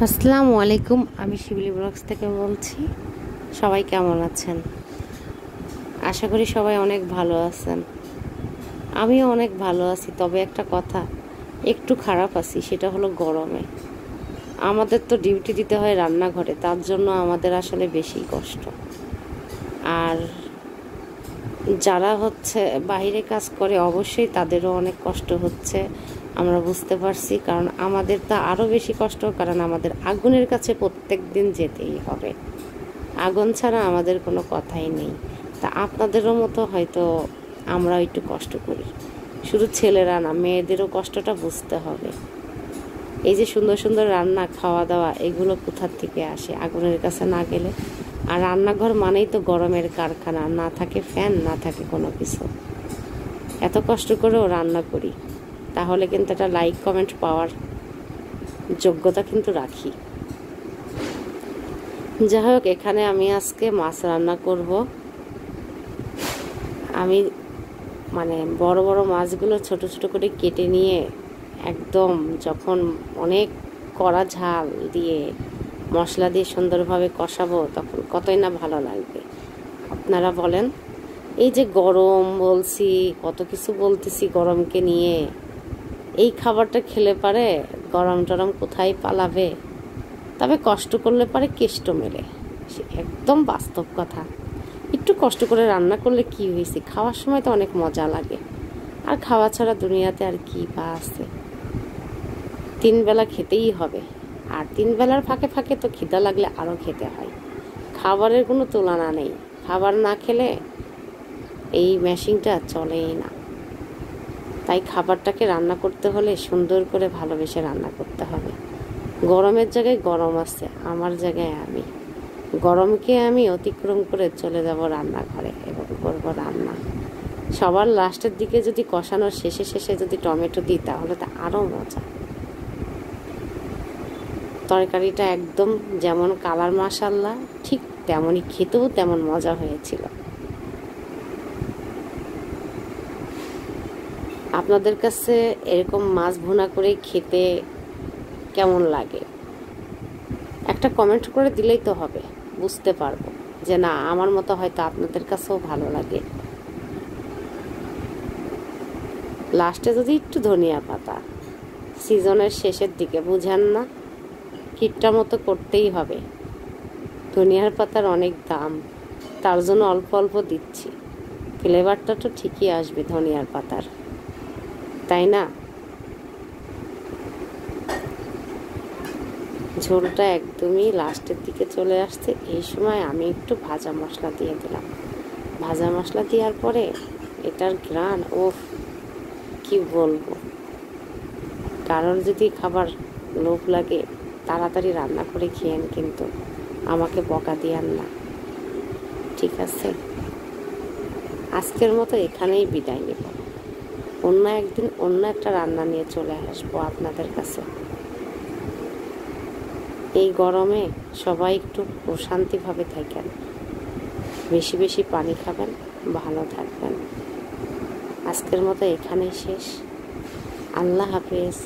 আসসালামু আলাইকুম, আমি শিবলি ব্লগস থেকে বলছি। সবাই কেমন আছেন? আশা করি সবাই অনেক ভালো আছেন। আমিও অনেক ভালো আছি, তবে একটা কথা, একটু খারাপ আছি, সেটা হলো গরমে। আমাদের তো ডিউটি দিতে হয় রান্নাঘরে, তার জন্য আমাদের আসলে বেশি কষ্ট। আর যারা বাইরে কাজ করে, অবশ্যই তাদেরও অনেক কষ্ট হচ্ছে, আমরা বুঝতে পারছি। কারণ আমাদের তো আরও বেশি কষ্ট, কারণ আমাদের আগুনের কাছে প্রত্যেক দিন যেতেই হবে। আগুন ছাড়া আমাদের কোনো কথাই নেই। তা আপনাদেরও মতো হয়তো আমরা একটু কষ্ট করি, শুধু ছেলেরা না, মেয়েদেরও কষ্টটা বুঝতে হবে। এই যে সুন্দর সুন্দর রান্না, খাওয়া দাওয়া, এগুলো কোথার থেকে আসে আগুনের কাছে না গেলে? আর রান্নাঘর মানেই তো গরমের কারখানা, না থাকে ফ্যান, না থাকে কোনো কিছু। এত কষ্ট করেও রান্না করি, তাহলে কিন্তু একটা লাইক কমেন্ট পাওয়ার যোগ্যতা কিন্তু রাখি। যাই হোক, এখানে আমি আজকে মাছ রান্না করব। আমি বড় বড় মাছগুলো ছোট ছোট করে কেটে নিয়ে একদম যখন অনেক কড়া ঝাল দিয়ে মশলা দিয়ে সুন্দরভাবে কষাবো, তখন কতই না ভালো লাগবে। আপনারা বলেন, এই যে গরম বলছি, কত কিছু বলতেছি গরমকে নিয়ে, এই খাবারটা খেলে পারে গরম টরম কোথায় পালাবে? তবে কষ্ট করলে পারে কেষ্ট মেলে, একদম বাস্তব কথা। একটু কষ্ট করে রান্না করলে কি হয়েছে, খাওয়ার সময় তো অনেক মজা লাগে। আর খাওয়া ছাড়া দুনিয়াতে আর কি বা আছে? 3 বেলা খেতেই হবে, আর 3 বেলার ফাঁকে ফাঁকে তো খিদা লাগলে আরও খেতে হয়। খাবারের কোনো তুলনা নেই, খাবার না খেলে এই মেশিনটা চলেই না। তাই খাবারটাকে রান্না করতে হলে সুন্দর করে ভালোবেসে রান্না করতে হবে। গরমের জায়গায় গরম আছে, আমার জায়গায় আমি। গরমকে আমি অতিক্রম করে চলে যাব রান্নাঘরে এবং করবো রান্না। সবার লাস্টের দিকে যদি কষানোর শেষে শেষে যদি টমেটো দিই, তাহলে তো আরও মজা। তরকারিটা একদম যেমন কালার মাশাআল্লাহ, ঠিক তেমনই খেতেও তেমন মজা হয়েছিল। আপনাদের কাছে এরকম মাছ ভুনা করে খেতে কেমন লাগে? একটা কমেন্ট করে দিলেই তো হবে, বুঝতে পারবো যে না, আমার মতো হয়তো আপনাদের কাছেও ভালো লাগে। লাস্টে যদি একটু ধনিয়া পাতা, সিজনের শেষের দিকে, বুঝেন না, কিটটা মতো করতেই হবে। ধনিয়ার পাতার অনেক দাম, তার জন্য অল্প অল্প দিচ্ছি। ফ্লেভারটা তো ঠিকই আসবে ধনিয়ার পাতার, তাই না? ঝোলটা একদমই লাস্টের দিকে চলে আসছে, এই সময় আমি একটু ভাজা মশলা দিয়ে দিলাম। ভাজা মশলা দেওয়ার পরে এটার ঘ্রাণ, ওফ, কি বলবো। কারোর যদি খাবার লোভ লাগে, তাড়াতাড়ি রান্না করে খেয়েন, কিন্তু আমাকে বকা দিয়েন না, ঠিক আছে? আজকের মতো এখানেই বিদায় নেব। অন্য একদিন অন্য একটা রান্না নিয়ে চলে আসবো আপনাদের কাছে। এই গরমে সবাই একটু প্রশান্তিভাবে থাকেন, বেশি বেশি পানি খাবেন, ভালো থাকবেন। আজকের মতো এখানেই শেষ। আল্লাহ হাফেজ।